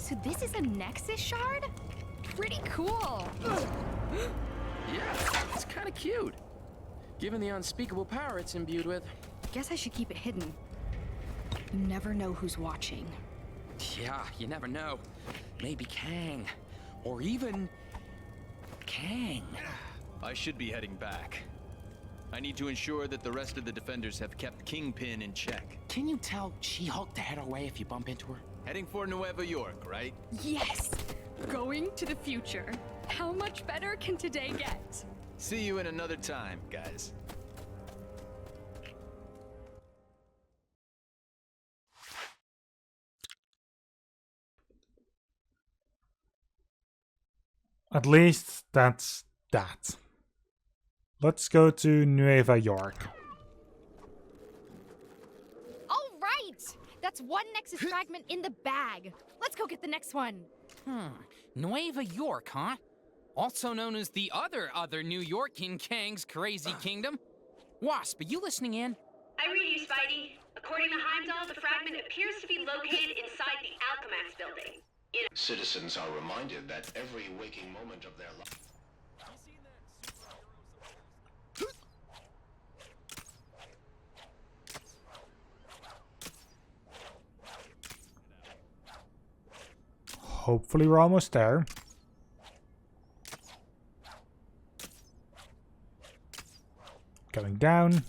So this is a Nexus shard? Pretty cool. Yeah, it's kind of cute. Given the unspeakable power it's imbued with. Guess I should keep it hidden. You never know who's watching. Yeah, you never know. Maybe Kang. Or even... Kang. I should be heading back. I need to ensure that the rest of the defenders have kept Kingpin in check. Can you tell She-Hulk to head away if you bump into her? Heading for Nueva York, right? Yes! Going to the future. How much better can today get? See you in another time, guys. At least that's that. Let's go to Nueva York. All right! That's one Nexus fragment in the bag. Let's go get the next one. Nueva York, huh? Also known as the other New York in Kang's crazy kingdom. Wasp, are you listening in? I read you, Spidey. According to Heimdall, the fragment appears to be located inside the Alchemax building. Citizens are reminded that every waking moment of their life. Hopefully we're almost there. Going down.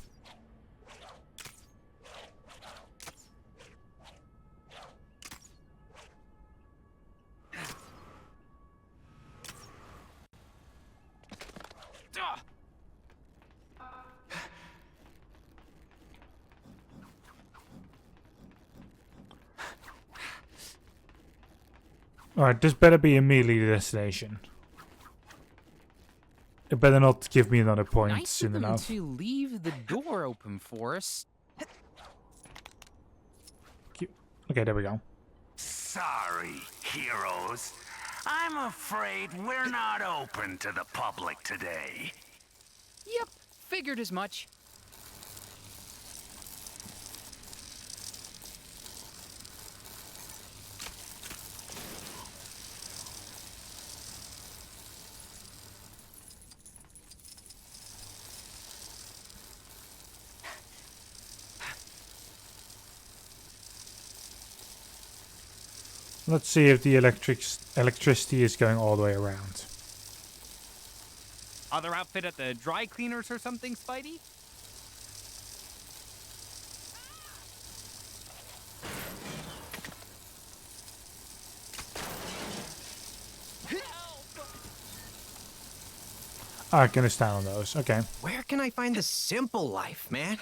Alright, this better be immediately the destination. It better not give me another point Nice soon of them enough. to leave the door open for us. Okay, there we go. Sorry, heroes. I'm afraid we're not open to the public today. Yep, figured as much. Let's see if the electricity is going all the way around. Other outfit at the dry cleaners or something, Spidey? I can stand on those. Okay. Where can I find the simple life, man?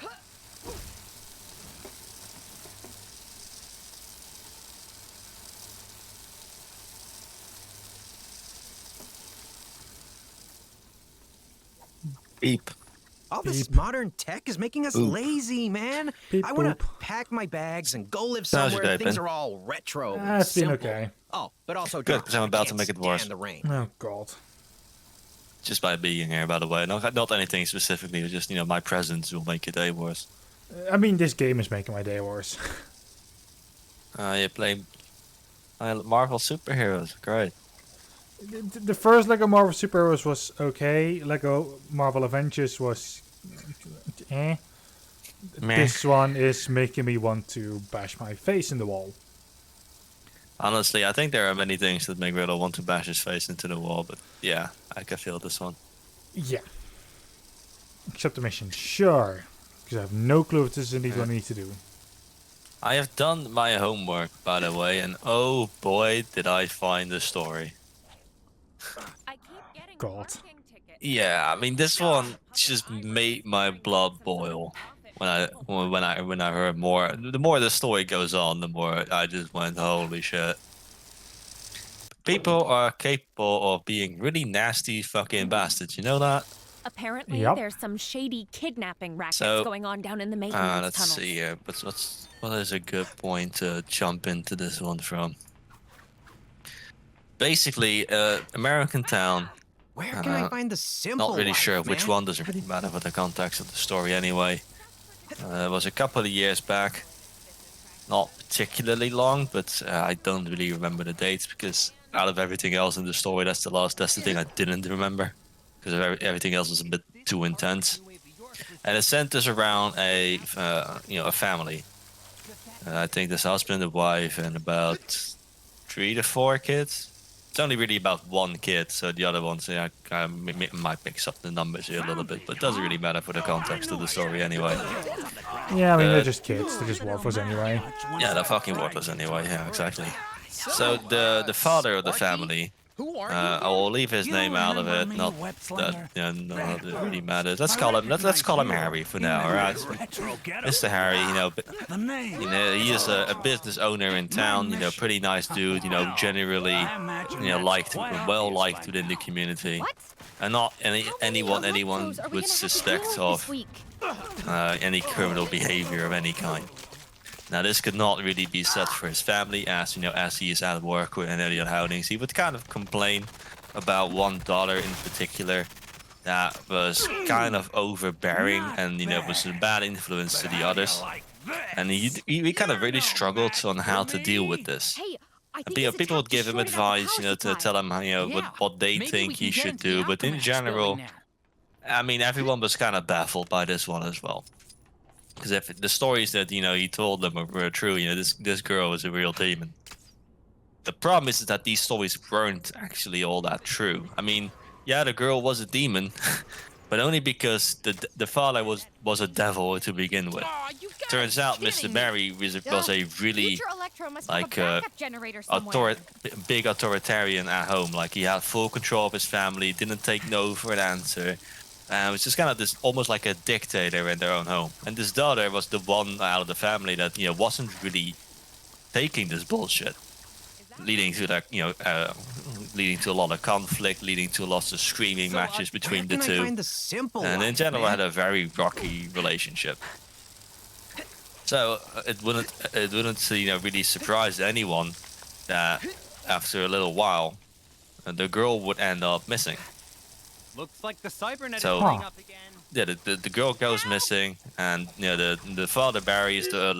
Beep. All this Beep. modern tech is making us Boop. lazy, man. Beep, I want boop. to pack my bags and go live How's your somewhere day things been? are all retro and It's been simple. okay. Oh, but also Good, dry. 'cause I'm about to I make it can't worse. stand the rain. Oh god. Just by being here, by the way. Not anything specifically, just, my presence will make your day worse. I mean, this game is making my day worse. You play Marvel superheroes. Great. The first Lego Marvel Superheroes was okay. Lego Marvel Avengers was eh. Meh. This one is making me want to bash my face in the wall. Honestly, I think there are many things that make Riddle want to bash his face into the wall, but yeah, I can feel this one. Yeah. Except the mission, sure. Because I have no clue if this is indeed what I need to do. I have done my homework, by the way, and oh boy, did I find the story. I keep getting God. parking tickets. Yeah, I mean, this one just made my blood boil when I heard more. The more the story goes on, the more I just went, holy shit. People are capable of being really nasty fucking bastards, you know that? Apparently, Yep. there's some shady kidnapping rackets So, going on down in the maintenance let's tunnels. see here. But what is a good point to jump into this one from? Basically, American town. Where can I find the simple Not really life, sure which man? one. Doesn't really matter for the context of the story anyway. It was a couple of years back. not particularly long, but I don't really remember the dates because out of everything else in the story, that's the thing I didn't remember because everything else was a bit too intense. And it centers around a family. I think this husband, a wife, and about 3 to 4 kids. It's only really about 1 kid, so the other ones, I might mix up the numbers here a little bit, but it doesn't really matter for the context of the story anyway. Yeah, I mean, they're just kids. They're just worthless anyway. Yeah, they're fucking worthless anyway. Yeah, exactly. So the father of the family, I will leave his name out of it. Not that not that it really matters. Let's call him Harry for now. All right, Mr. Harry. He is a business owner in town. Pretty nice dude. Generally, well liked within the community, and not anyone would suspect of any criminal behavior of any kind. Now, this could not really be said for his family, as he is at work with any other outings. He would kind of complain about one daughter in particular that was kind of overbearing and was a bad influence to the others. And he kind of really struggled on how to deal with this. People would give him advice, to tell him what they think he should do. But in general, I mean, everyone was kind of baffled by this one as well. Because if the stories that he told them were true, this girl was a real demon. The problem is that these stories weren't actually all that true. I mean, yeah, the girl was a demon, but only because the father was a devil to begin with. Turns out Mr. Barry was a really big authoritarian at home. Like, he had full control of his family, didn't take no for an answer. It was just kind of almost like a dictator in their own home. And this daughter was the one out of the family that wasn't really taking this bullshit, leading to leading to a lot of conflict, leading to lots of screaming matches between the two. And in general, had a very rocky relationship. So it wouldn't really surprise anyone that after a little while, the girl would end up missing. Looks like the cybernet So, is going up again. Yeah, the girl goes missing, and the father Barry is the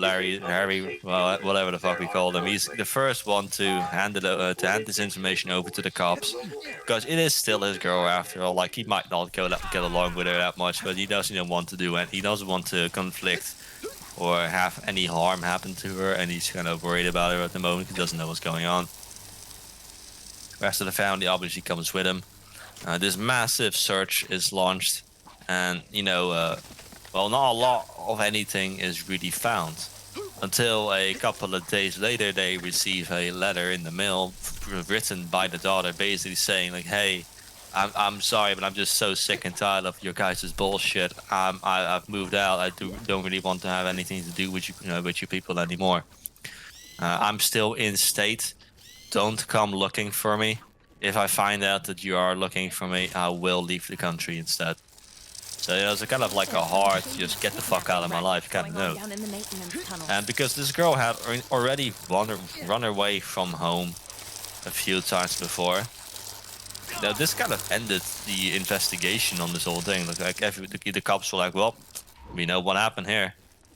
Harry, well, whatever the fuck we call him. He's the first one to hand this information over to the cops, because it is still his girl after all. Like, he might not get along with her that much, but he doesn't want to do it. He doesn't want to conflict or have any harm happen to her, and he's kind of worried about her at the moment. He doesn't know what's going on. The rest of the family obviously comes with him. This massive search is launched, and well, not a lot of anything is really found until a couple of days later they receive a letter in the mail written by the daughter, basically saying like, "Hey, I'm sorry, but I'm just so sick and tired of your guys' bullshit. I've moved out. I don't really want to have anything to do with you people anymore. I'm still in state. Don't come looking for me. If I find out that you are looking for me, I will leave the country instead." So it's kind of like a hard, just get the fuck out of my life kind of note. And because this girl had already run away from home a few times before, now this kind of ended the investigation on this whole thing. Like the cops were like, "Well, we know what happened here.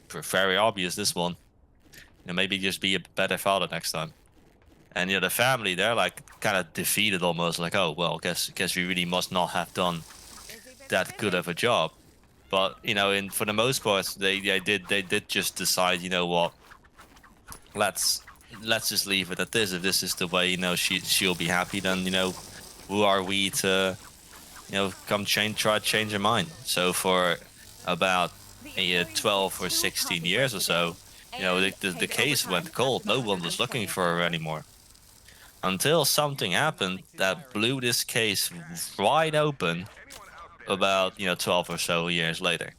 Very obvious, this one. Maybe just be a better father next time." And the family, they're like kind of defeated almost, like, "Oh well, guess we really must not have done that good of a job." But for the most part, they did just decide, what, let's just leave it at this. If this is the way she'll be happy, then who are we to try to change her mind? So for about 12 or 16 years or so, the case went cold. No one was looking for her anymore. Until something happened that blew this case wide open about 12 or so years later.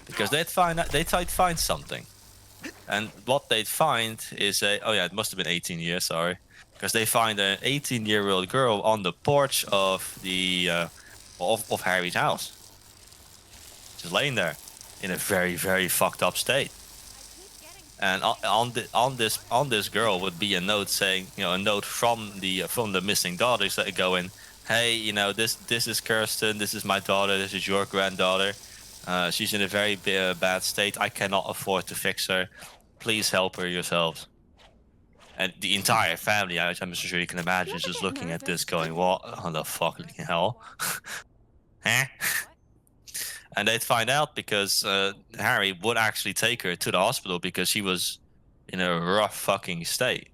Because they'd find something. And what they'd find is it must have been 18 years, sorry. Because they find an 18-year-old girl on the porch of of Harry's house. Just laying there in a very, very fucked up state. And on this girl would be a note saying, a note from the missing daughters that go in, "Hey, this is Kirsten, this is my daughter, this is your granddaughter. She's in a very bad state. I cannot afford to fix her. please help her yourselves. And the entire family, I'm sure you can imagine, is just looking at this going, what the fucking hell? Huh? And they'd find out because Harry would actually take her to the hospital because she was in a rough fucking state.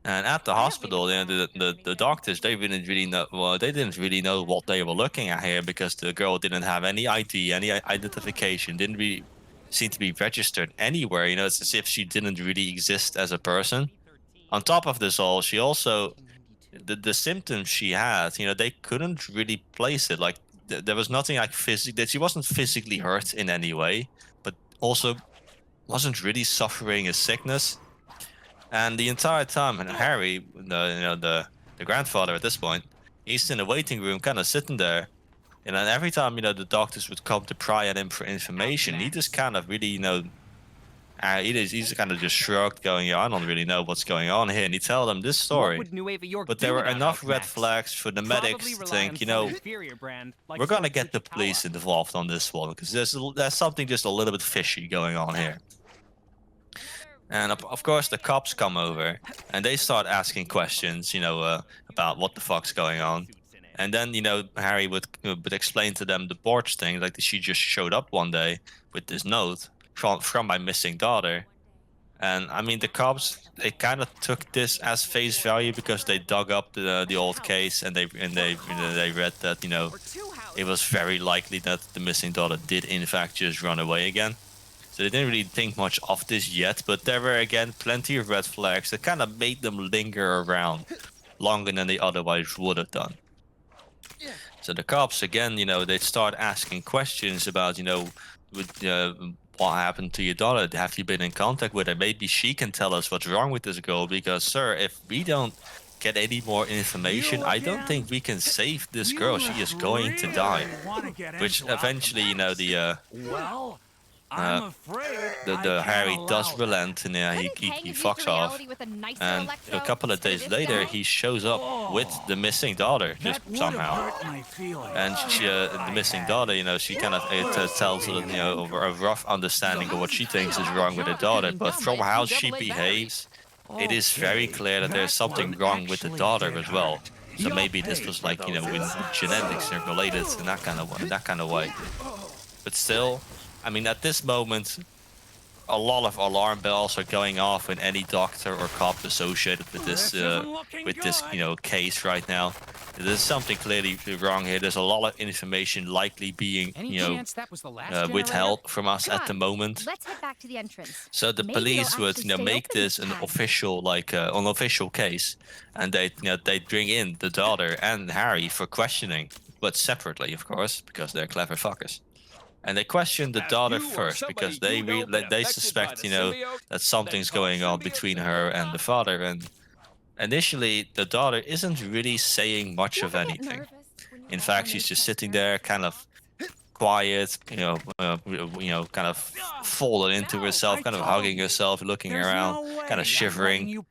And at the hospital, the doctors, they didn't really know. Well, they didn't really know what they were looking at here because the girl didn't have any ID, any identification, didn't really seem to be registered anywhere. You know, it's as if she didn't really exist as a person. On top of this all, she also, the symptoms she had, you know, they couldn't really place it. Like there was nothing like that she wasn't physically hurt in any way, but also wasn't really suffering a sickness. And the entire time, and Harry, the grandfather at this point, he's in the waiting room, kind of sitting there. And then every time, you know, the doctors would come to pry at him for information, he just kind of really, you know, he's kind of just shrugged, going, yeah, I don't really know what's going on here. And he tell them this story. But there were enough red flags for the medics to think, you know, we're going to get the police involved on this one, because there's something just a little bit fishy going on here. And of course, the cops come over and they start asking questions, you know, about what the fuck's going on. And then, you know, Harry would explain to them the Borch thing, like she just showed up one day with this note from my missing daughter. And I mean, the cops, they kind of took this as face value because they dug up the old case and they read that, you know, it was very likely that the missing daughter did in fact just run away again. So they didn't really think much of this yet, but there were again plenty of red flags that kind of made them linger around longer than they otherwise would have done. So the cops, again, you know, they'd start asking questions about, you know, what happened to your daughter? Have you been in contact with her? Maybe she can tell us what's wrong with this girl, because, sir, if we don't get any more information, I don't think we can save this girl. She is going to die. Which eventually, you know, the Harry does relent, and he fucks off. And a couple of days later, he shows up with the missing daughter, just somehow. And she, the missing daughter, you know, she kind of tells, you know, a rough understanding of what she thinks is wrong with her daughter. But from how she behaves, it is very clear that there's something wrong with the daughter as well. So maybe this was like, you know, with genetics and related in that kind of way. But still, I mean, at this moment, a lot of alarm bells are going off in any doctor or cop associated with this, you know, case right now. There's something clearly wrong here. There's a lot of information likely being, you know, withheld from us at the moment. Let's head back to the entrance. So the police would, you know, make this an official, like, an official case, and they, you know, they bring in the daughter and Harry for questioning, but separately, of course, because they're clever fuckers. And they question the daughter first because they suspect, you know, that something's going on between her and the father. And initially, the daughter isn't really saying much of anything. In fact, she's just sitting there, kind of quiet, you know, kind of fallen into herself, kind of hugging herself, looking around, kind of shivering.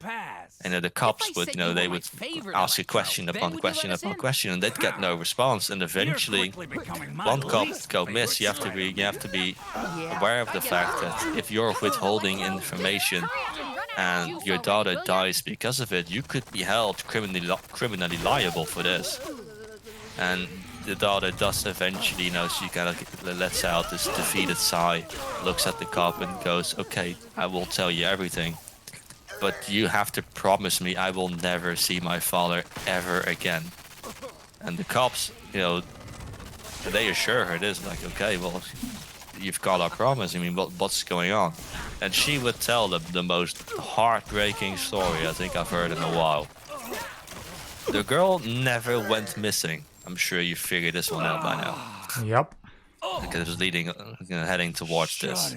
And the cops would, you know, they would ask a question upon question upon question, and they'd get no response. And eventually, one cop would go miss. You have to be aware of the fact that if you're withholding information and your daughter dies because of it, you could be held criminally liable for this. And the daughter does eventually, you know, she kind of lets out this defeated sigh, looks at the cop and goes, "Okay, I will tell you everything. But you have to promise me I will never see my father ever again." And the cops, you know, they assure her this, like, okay, well, you've got our promise. I mean, what's going on? And she would tell them the most heartbreaking story I think I've heard in a while. The girl never went missing. I'm sure you figured this one out by now. Yep. Because it was heading towards this.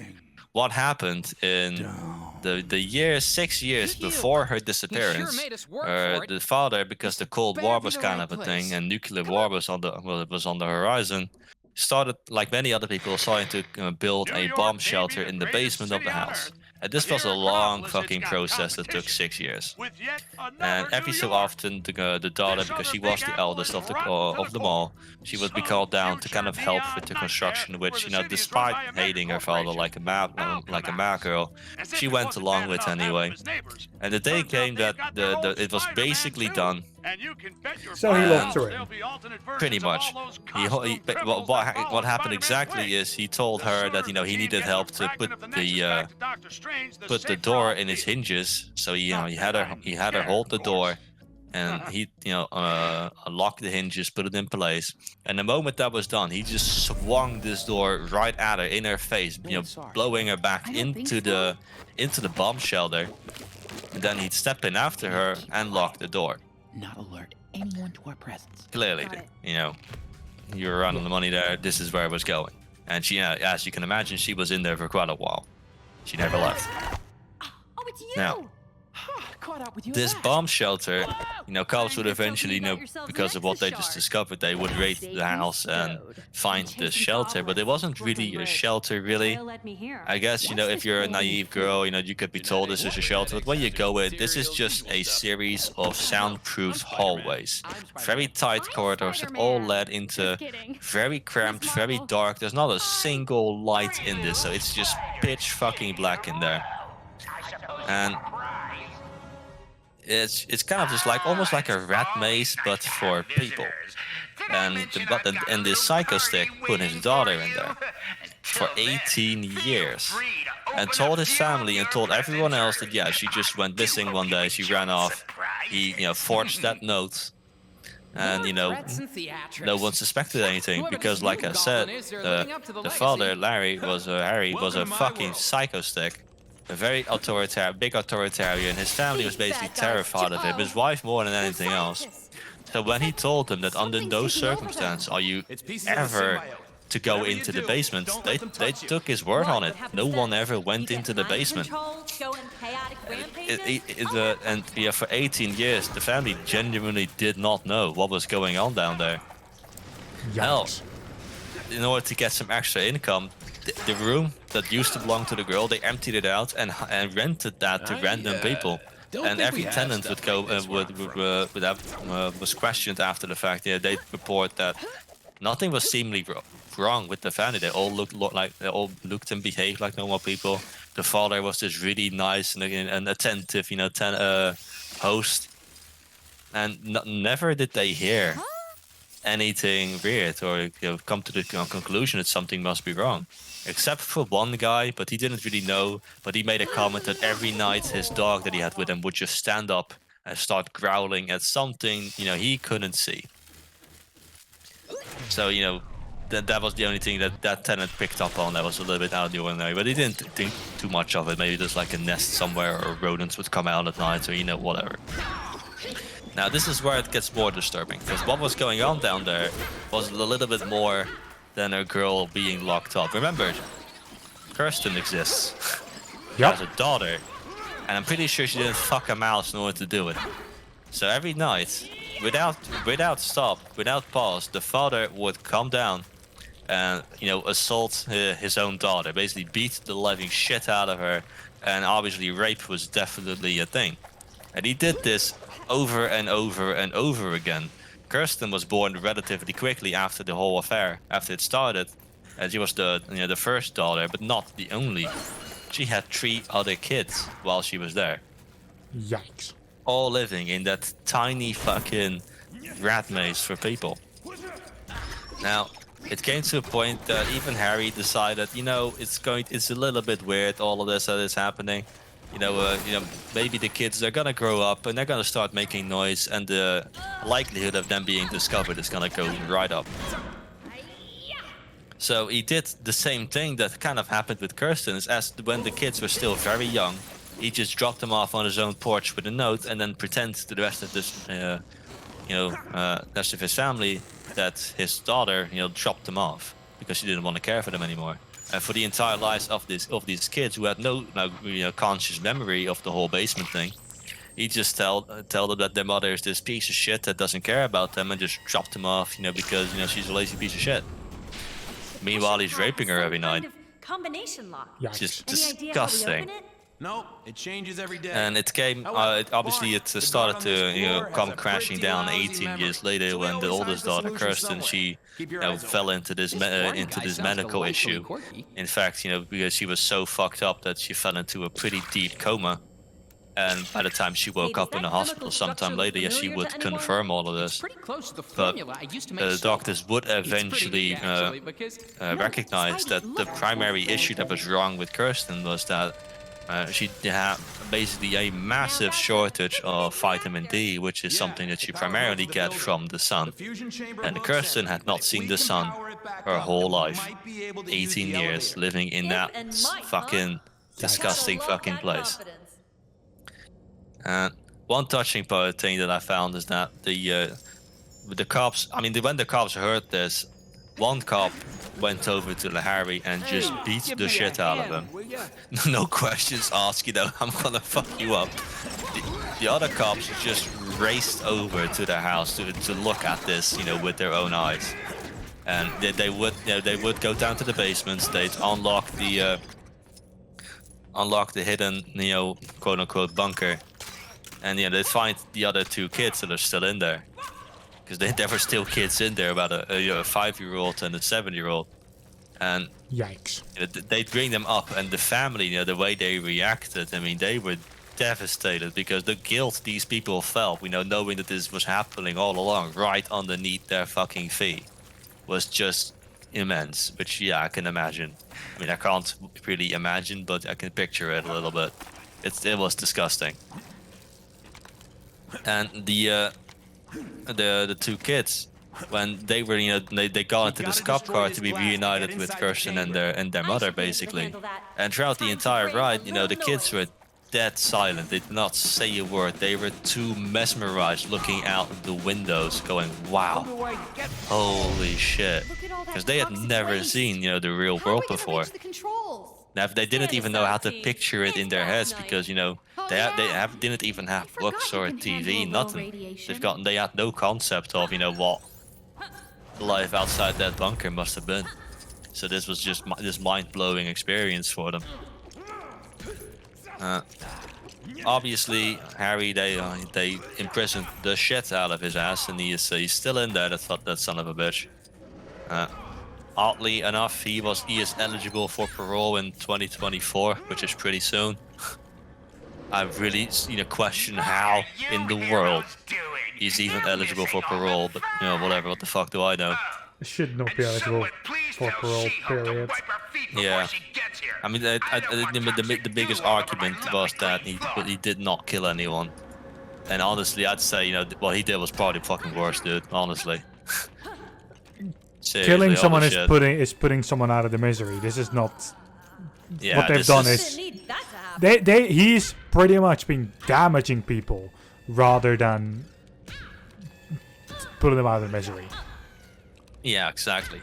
What happened in the year 6 years before her disappearance, the father, because the Cold War was kind of a thing and nuclear war was on the horizon, started, like many other people, starting to build a bomb shelter in the basement of the house. And this was a long fucking process that took 6 years. And every so often, the daughter, because she was the eldest of them all, she would be called down to kind of help with the construction, which, you know, despite hating her father like a mad girl, she went along with anyway. And the day came that it was basically done. So he locked her in. Pretty much. What happened exactly is he told her that, you know, he needed help to put the door in its hinges. So he had her hold the door, and he locked the hinges, put it in place. And the moment that was done, he just swung this door right at her in her face, you know, blowing her back into the bomb shelter. And then he'd step in after her and lock the door. Not alert anyone to our presence. Clearly, you know, you were right on the money there. This is where it was going. And she, as you can imagine, she was in there for quite a while. She never left. Oh, it's you! Now, Caught up with you this bomb shelter, you know, cops would eventually, you know, because of what they just discovered, they would raid the house and find this shelter, but it wasn't really a shelter, really. I guess, you know, if you're a naive girl, you know, you could be told this is a shelter, but when you go in, this is just a series of soundproof hallways. Very tight corridors that all led into very cramped, very dark. There's not a single light in this, so it's just pitch fucking black in there. And it's kind of just like almost like a rat maze, but for people. And this psycho stick put his daughter in there for 18 years, and told his family and told everyone else that yeah, she just went missing one day. She ran off. He, you know, forged that note, and you know, no one suspected anything because, like I said, the father Harry was a fucking psycho stick. A very big authoritarian. His family was basically terrified of him. His wife more than anything else. So when he told them that under no circumstance are you ever to go into the basement, they took his word on it. No one ever went into the basement. And yeah, for 18 years, the family genuinely did not know what was going on down there. Hell, in order to get some extra income, the room that used to belong to the girl, they emptied it out and rented that to random people. And every tenant would go was questioned after the fact. Yeah, they report that nothing was seemingly wrong with the family. They all looked and behaved like normal people. The father was this really nice and attentive, you know, host. And never did they hear anything weird or, you know, come to the conclusion that something must be wrong. Except for one guy, but he didn't really know. But he made a comment that every night his dog that he had with him would just stand up and start growling at something, you know, he couldn't see. So, you know, that was the only thing that tenant picked up on that was a little bit out of the ordinary. But he didn't think too much of it. Maybe there's like a nest somewhere or rodents would come out at night or, you know, whatever. Now, this is where it gets more disturbing. Because what was going on down there was a little bit more than a girl being locked up. Remember, Kirsten exists. She has a daughter, and I'm pretty sure she didn't fuck a mouse in order to do it. So every night, without stop, without pause, the father would come down and, you know, assault his own daughter, basically beat the living shit out of her, and obviously rape was definitely a thing. And he did this over and over and over again. Kirsten was born relatively quickly after the whole affair, after it started, and she was the first daughter, but not the only. She had 3 other kids while she was there. Yikes! All living in that tiny fucking rat maze for people. Now, it came to a point that even Harry decided, you know, it's a little bit weird, all of this that is happening. You know, maybe the kids are gonna grow up and they're gonna start making noise, and the likelihood of them being discovered is gonna go right up. So he did the same thing that kind of happened with Kirsten, is as when the kids were still very young, he just dropped them off on his own porch with a note, and then pretend to the rest of this, rest of his family that his daughter, you know, dropped them off because she didn't want to care for them anymore. And for the entire lives of these kids who had no conscious memory of the whole basement thing, he just tell them that their mother is this piece of shit that doesn't care about them and just dropped them off, you know, because, you know, she's a lazy piece of shit. Meanwhile, he's raping her every night. Combination lock. It's just disgusting. No, it changes every day. And it came, obviously it started to come crashing down 18 years later when the oldest daughter, Kirsten, she fell into this medical issue. In fact, because she was so fucked up that she fell into a pretty deep coma. And by the time she woke up in the hospital sometime later, yes, she would confirm all of this. But the doctors would eventually recognize that the primary issue that was wrong with Kirsten was that she had basically a massive shortage of vitamin D, which is something that she primarily gets from the sun. And Kirsten had not seen the sun her whole life. 18 years living in that fucking disgusting fucking place. And one touching thing that I found is that the cops, I mean, when the cops heard this, one cop went over to Harry and just beat the shit out of him. No questions asked, I'm gonna fuck you up. The other cops just raced over to the house to look at this, with their own eyes. And they would go down to the basements, they'd unlock the hidden, quote unquote bunker. And they'd find the other 2 kids that are still in there. Because there were still kids in there, about a 5-year-old and a 7-year-old. And yikes. They'd bring them up, and the family, the way they reacted, I mean, they were devastated because the guilt these people felt, knowing that this was happening all along, right underneath their fucking feet, was just immense. Which, yeah, I can imagine. I mean, I can't really imagine, but I can picture it a little bit. It was disgusting. And the 2 kids, when they were, they got into this cop car to be reunited with Kirsten and their mother, basically. And throughout the entire ride, the kids were dead silent. They did not say a word. They were too mesmerized, looking out the windows, going, "Wow, holy shit," because they had never seen, the real world before. Now, they didn't even know how to picture it in their heads because, they didn't even have books or TV, nothing. They had no concept of, what life outside that bunker must have been. So this was just this mind-blowing experience for them. Obviously, Harry, they imprisoned the shit out of his ass, and he's still in there. That son of a bitch. Oddly enough, he is eligible for parole in 2024, which is pretty soon. I really, question how in the world he's even eligible for parole, but whatever. What the fuck do I know? Should not be eligible for parole. Period. Yeah. I mean, the biggest argument was that he did not kill anyone, and honestly, I'd say what he did was probably fucking worse, dude. Honestly. Seriously, killing someone is putting someone out of the misery. This is not what they've done. He's pretty much been damaging people rather than putting them out of the misery. Yeah, exactly.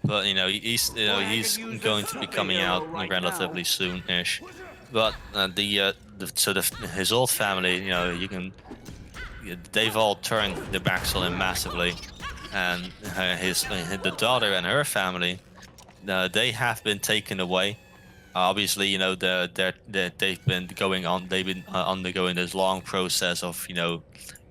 But he's going to be coming out relatively soon-ish. But his old family, they've all turned their backs on him massively. And the daughter and her family, they have been taken away. Obviously, they've been undergoing this long process of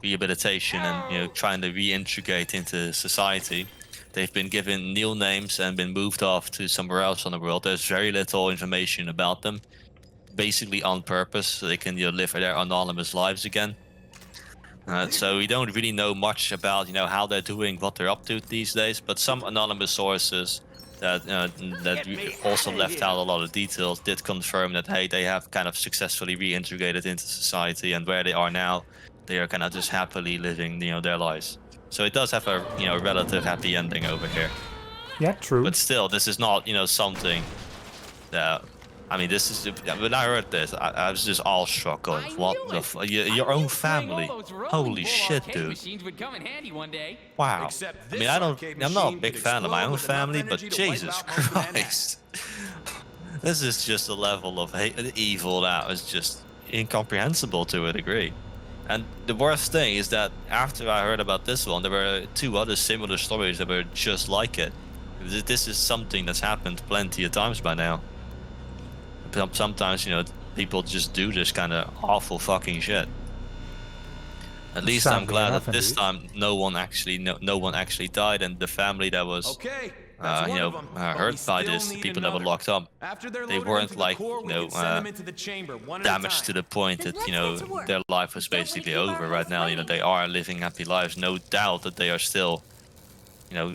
rehabilitation and trying to reintegrate into society. They've been given new names and been moved off to somewhere else on the world. There's very little information about them, basically on purpose, so they can live their anonymous lives again. So we don't really know much about how they're doing, what they're up to these days. But some anonymous sources that also left out a lot of details did confirm that they have kind of successfully reintegrated into society, and where they are now, they are kind of just happily living their lives. So it does have a relative happy ending over here. Yeah, true. But still, this is not something that. I mean, this is when I heard this, I was just all struck. Going, what the your own family? Holy shit, dude! Wow. I mean, I'm not a big fan of my own family, but Jesus Christ, this is just a level of evil that was just incomprehensible to a degree. And the worst thing is that after I heard about this one, there were 2 other similar stories that were just like it. This is something that's happened plenty of times by now. Sometimes, people just do this kind of awful fucking shit. At least I'm glad that this time no one actually died, and the family that was hurt by this, the people that were locked up, they weren't like damaged to the point that their life was basically over. Right now, they are living happy lives. No doubt that they are still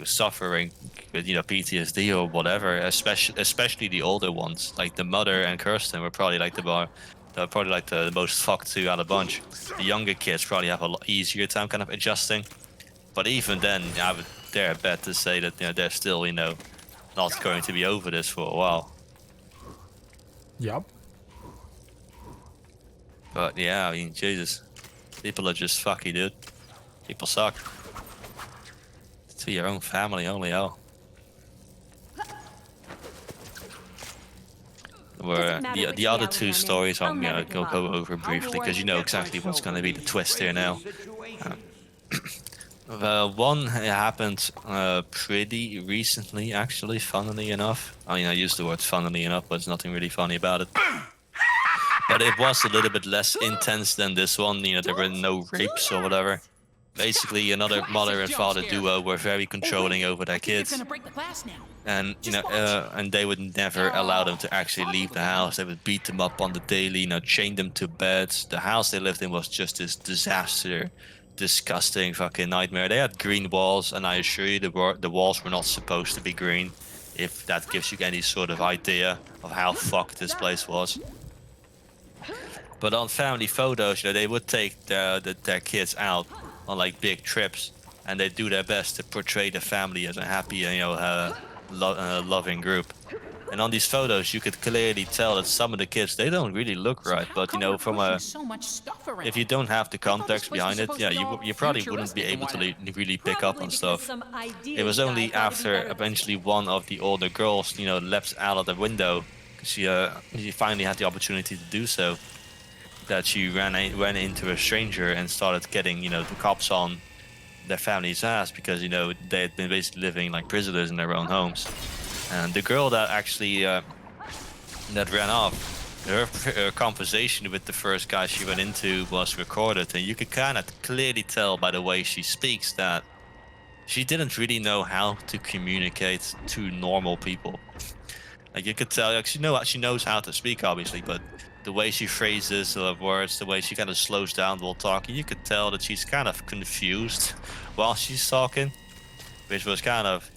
suffering with PTSD or whatever. Especially the older ones, like the mother and Kirsten were probably like the most fucked two out of the bunch. The younger kids probably have a lot easier time kind of adjusting. But even then, I would dare bet to say that they're still not going to be over this for a while. Yep. But yeah, I mean, Jesus, people are just fucky, dude. People suck. To your own family only, hell. Where the other two stories I'm gonna go over briefly, because you know exactly what's gonna be the twist here now. One happened pretty recently, actually, funnily enough. I mean, I used the word funnily enough, but there's nothing really funny about it. But it was a little bit less intense than this one. There were no rapes or whatever. Basically, another mother and father duo were very controlling over their kids. And and they would never allow them to actually leave the house. They would beat them up on the daily, chain them to beds. The house they lived in was just this disaster, disgusting fucking nightmare. They had green walls, and I assure you the walls were not supposed to be green, if that gives you any sort of idea of how fucked this place was. But on family photos, they would take their kids out on like big trips, and they do their best to portray the family as a happy, loving group. And on these photos, you could clearly tell that some of the kids, they don't really look right. But from if you don't have the context behind it, yeah, you probably wouldn't be able to really pick up on stuff. It was only after eventually one of the older girls, leapt out of the window, because she finally had the opportunity to do so, that she ran into a stranger and started getting the cops on their family's ass, because they had been basically living like prisoners in their own homes. And the girl that actually that ran off, her conversation with the first guy she went into was recorded, and you could kind of clearly tell by the way she speaks that she didn't really know how to communicate to normal people. Like, you could tell, like, she knows how to speak, obviously, but the way she phrases her words, the way she kind of slows down while talking, you could tell that she's kind of confused while she's talking, which was kind of,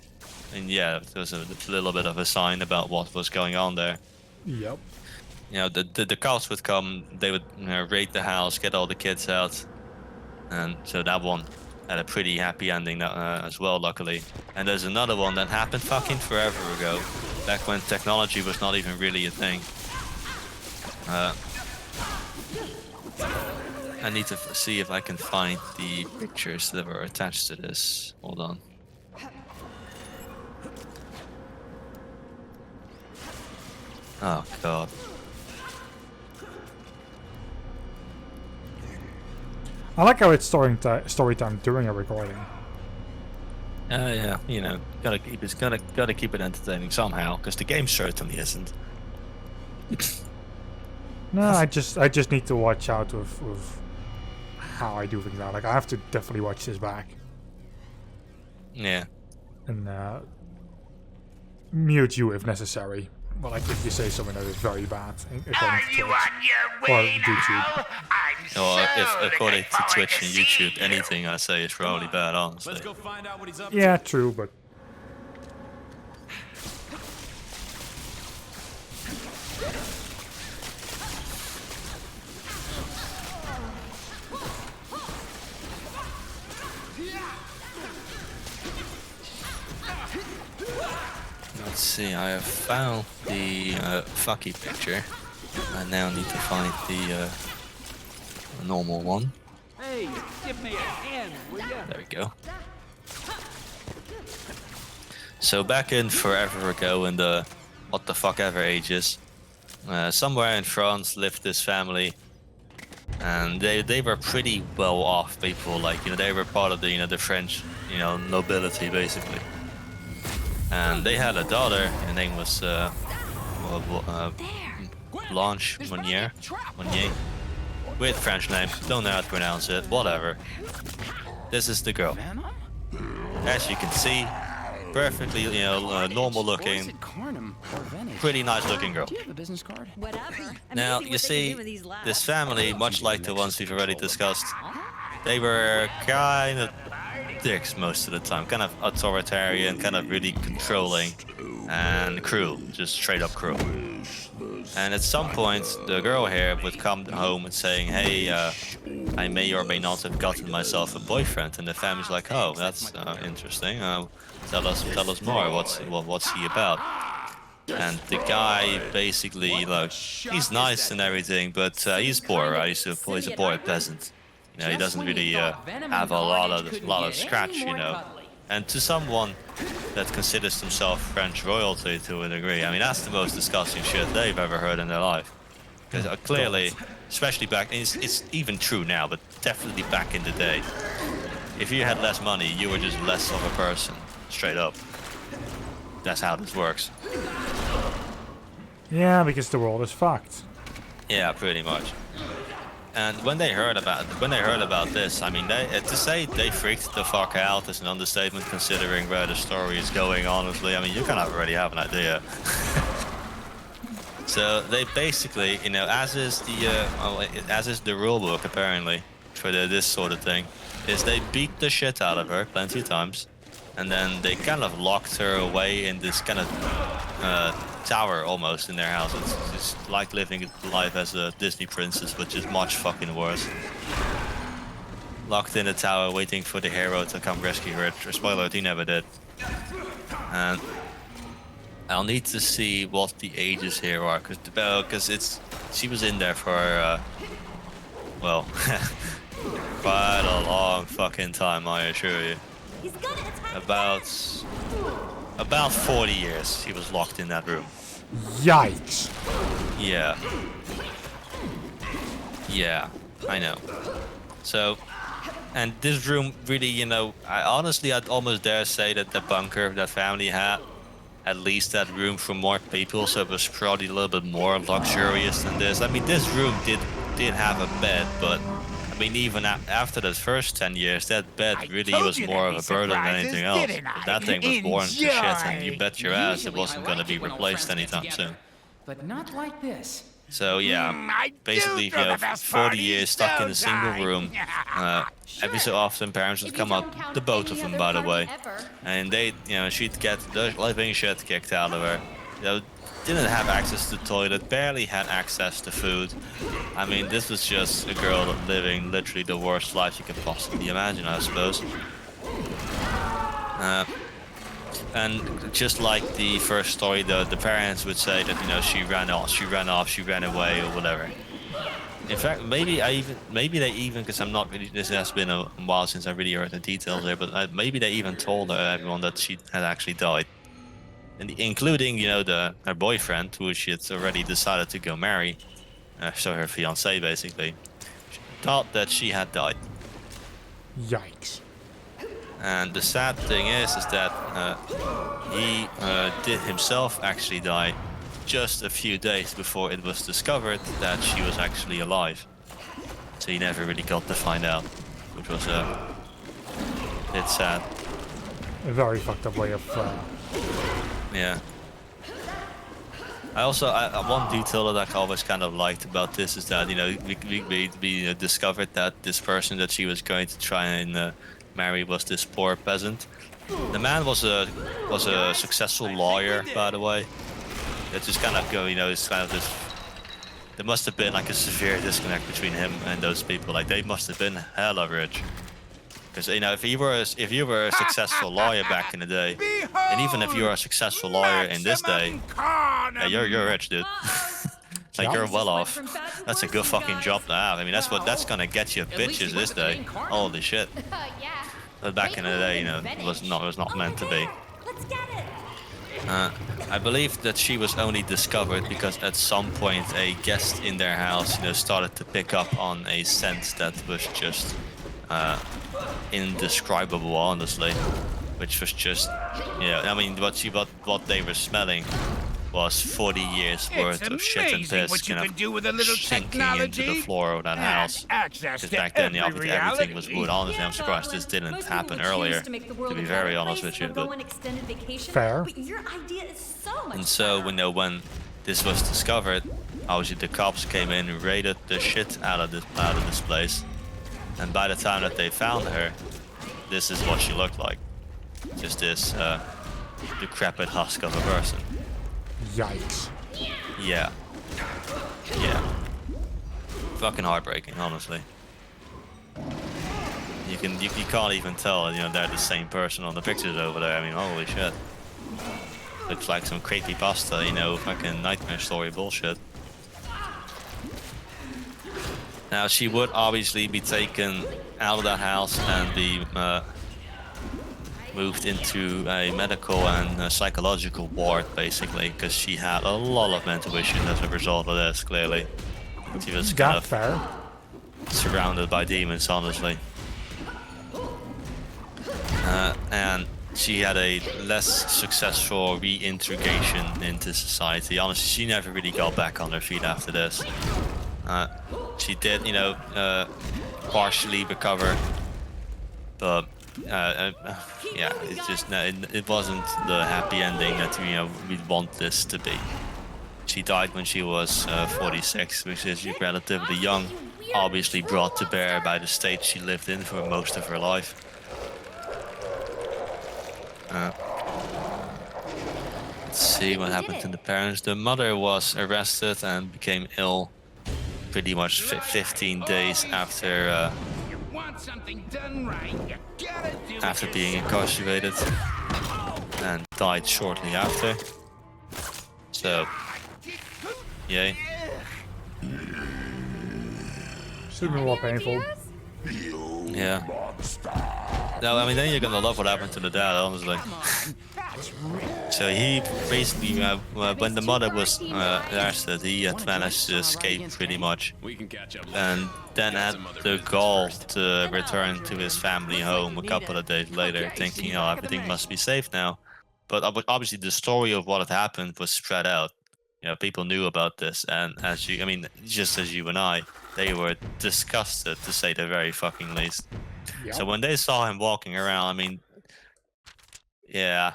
and yeah, it was a little bit of a sign about what was going on there. Yep. The cops would come, they would raid the house, get all the kids out, and so that one had a pretty happy ending as well, luckily. And there's another one that happened fucking forever ago, back when technology was not even really a thing. I need to see if I can find the pictures that were attached to this. Hold on. Oh god. I like how it's story time during a recording. Yeah, gotta keep it entertaining somehow, because the game certainly isn't. No, I just need to watch out with how I do things now. Like, I have to definitely watch this back. Yeah. And mute you if necessary. Well, like if you say something that is very bad. Are you on your way now? If according to Twitch and YouTube, anything I say is probably bad, honestly. Let's go find out what he's up to. Yeah, true, but let's see, I have found the fucky picture. I now need to find the normal one. Hey, give me a hand, will ya? There we go. So back in forever ago, in the what the fuck ever ages, somewhere in France lived this family, and they were pretty well off people. Like, they were part of the the French nobility basically. And they had a daughter. Her name was Blanche Monnier, weird French name, don't know how to pronounce it, whatever. This is the girl. As you can see, perfectly, normal looking, pretty nice looking girl. Now, you see, this family, much like the ones we've already discussed, they were kind of dicks most of the time, kind of authoritarian, kind of really controlling and cruel, just straight up cruel. And at some point, the girl here would come home and saying, hey, I may or may not have gotten myself a boyfriend. And the family's like, oh, that's interesting. Tell us more. What's he about? And the guy basically, look, he's nice and everything, but he's poor, right? He's a poor peasant. He doesn't really have a lot of scratch, And to someone that considers himself French royalty to a degree, I mean, that's the most disgusting shit they've ever heard in their life. Because clearly, especially back, it's even true now, but definitely back in the day, if you had less money, you were just less of a person, straight up. That's how this works. Yeah, because the world is fucked. Yeah, pretty much. And when they heard about this, I mean, to say they freaked the fuck out is an understatement, considering where the story is going. Honestly, I mean, you kind of already have an idea. So they basically, as is the rule book apparently for this sort of thing, is they beat the shit out of her plenty of times, and then they kind of locked her away in this kind of tower almost in their house. It's like living life as a Disney princess, but just much fucking worse. Locked in a tower waiting for the hero to come rescue her. Spoiler, he never did. And I'll need to see what the ages here are, because she was in there for well, quite a long fucking time, I assure you. About 40 years she was locked in that room. Yikes. Yeah. Yeah, I know. So, and this room really, I'd almost dare say that the bunker that family had, at least that room for more people, so it was probably a little bit more luxurious than this. I mean, this room did have a bed, but I mean, even after the first 10 years, that bed really was more of a burden than anything else. That thing was worn to shit, and you bet your ass it wasn't going to be replaced anytime soon. But not like this. So yeah, basically, 40 years stuck in a single room. Every so often, parents would come up, the both of them, by the way, and she'd get the living shit kicked out of her. Didn't have access to the toilet, barely had access to food. I mean, this was just a girl living literally the worst life you could possibly imagine, I suppose. And just like the first story, the parents would say that she ran away, or whatever. In fact, maybe they even, because I'm not really, this has been a while since I really heard the details there, but maybe they even told everyone that she had actually died. And including, her boyfriend, who she had already decided to go marry, so her fiancé basically, thought that she had died. Yikes. And the sad thing is that he did himself actually die just a few days before it was discovered that she was actually alive. So he never really got to find out, which was a bit sad. A very fucked up way of... Yeah. I also, one detail that I always kind of liked about this is that, we discovered that this person that she was going to try and marry was this poor peasant. The man was a successful lawyer, by the way. That just kind of it's kind of this. There must have been like a severe disconnect between him and those people. Like they must have been hella rich. Because if you were a successful lawyer back in the day, and even if you are a successful lawyer in this day, yeah, you're rich, dude. Like you're well off. That's a good fucking job to have. I mean, that's gonna get you bitches this day. Holy shit. But back in the day, it was not meant to be. I believe that she was only discovered because at some point a guest in their house, started to pick up on a scent that was just indescribable, honestly. Which was just, I mean, what they were smelling was 40 years worth of shit and piss what you kind can of do with a little sinking into the floor of that house. Access Because to back then, every everything was reality. wood. Honestly, I'm surprised this didn't happen earlier, to be very honest with you. But Fair. Your idea is so much and so, when this was discovered, obviously the cops came in and raided the shit out of this place. And by the time that they found her, this is what she looked like. Just this decrepit husk of a person. Yikes. Yeah. Yeah. Fucking heartbreaking, honestly. You can't even tell, you know, they're the same person on the pictures over there. I mean, holy shit. Looks like some creepypasta, you know, fucking nightmare story bullshit. Now, she would obviously be taken out of that house and be moved into a medical and psychological ward, basically, because she had a lot of mental issues as a result of this, clearly. She was kind of fair. Surrounded by demons, honestly. And she had a less successful reintegration into society. Honestly, she never really got back on her feet after this. She did, you know, partially recover, but yeah, it's just it wasn't the happy ending that we'd want this to be. She died when she was 46, which is relatively young, obviously brought to bear by the state she lived in for most of her life. Let's see what happened to the parents. The mother was arrested and became ill pretty much 15 days after after being incarcerated, and died shortly after. So, yay. Should be more painful. Yeah. No, I mean, then you're gonna love what happened to the dad, honestly. So he basically, when the mother was arrested, he had managed to escape pretty much, and then had the gall to return to his family home a couple of days later, thinking, oh, everything must be safe now. But obviously, the story of what had happened was spread out. You know, people knew about this, and just as you and I, they were disgusted, to say the very fucking least. Yep. So when they saw him walking around, I mean, yeah.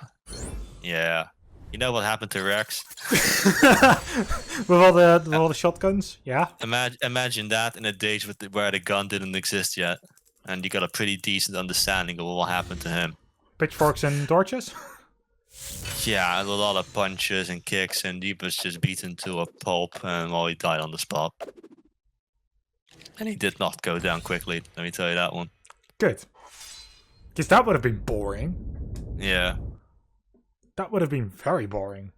You know what happened to Rex? with all the shotguns, yeah. Imagine that in a days where the gun didn't exist yet, and you got a pretty decent understanding of what happened to him. Pitchforks and torches. Yeah, a lot of punches and kicks, and he was just beaten to a pulp, and well, he died on the spot. And he did not go down quickly, let me tell you that one. Good. Because that would have been boring. Yeah. That would have been very boring.